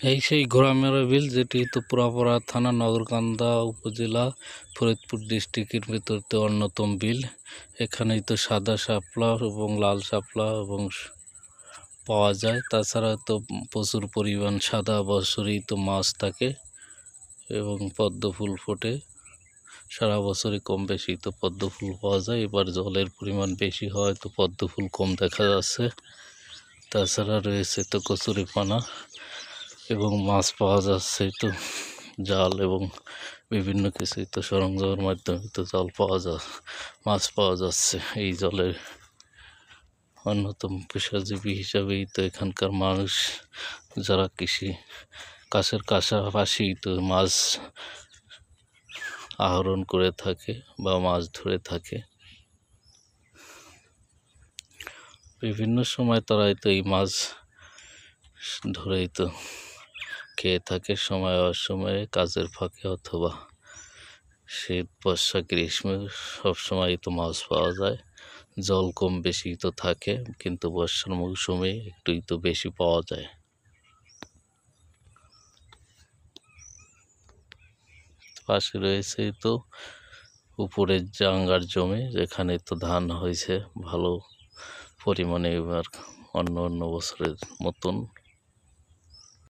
এই সেই ঘোড়ামেরা বিল, যেটি তো পুরাপাড়া থানা, নগরকান্দা উপজেলা, ফরিদপুর ডিস্ট্রিক্টের ভিতরতে অন্যতম বিল। এখানেই তো সাদা শাপলা এবং লাল শাপলা এবং পাওয়া যায়। তাছাড়া তো প্রচুর পরিমাণ সাদা বছরই তো মাছ থাকে এবং পদ্ম ফুল ফোটে। সারা বছরই কম বেশি তো পদ্ম ফুল পাওয়া যায়। এবার জলের পরিমাণ বেশি হয় তো পদ্ম ফুল কম দেখা যাচ্ছে। তাছাড়া রয়েছে তো কচুরিপানা এবং মাছ পাওয়া যাচ্ছে তো জাল এবং বিভিন্ন কিছুই তো সরঞ্জামের মাধ্যমে তো মাছ পাওয়া যাচ্ছে। এই জলের অন্যতম পেশাজীবী হিসাবেই তো এখানকার মানুষ, যারা কৃষি কাজের পাশাপাশি তো মাছ আহরণ করে থাকে বা মাছ ধরে থাকে। বিভিন্ন সময় তারাই তো এই মাছ ধরেই তো খেয়ে থাকে, সময় অসময়ে কাজের ফাঁকে অথবা শীত বর্ষা গ্রীষ্মে সবসময় তো মাছ পাওয়া যায়। জল কম বেশি তো থাকে, কিন্তু বর্ষার মৌসুমে একটুই তো বেশি পাওয়া যায়। পাশে রয়েছে তো উপরের জাঙ্গার জমি, যেখানে তো ধান হয়েছে ভালো পরিমাণে। এবার অন্য অন্য বছরের মতন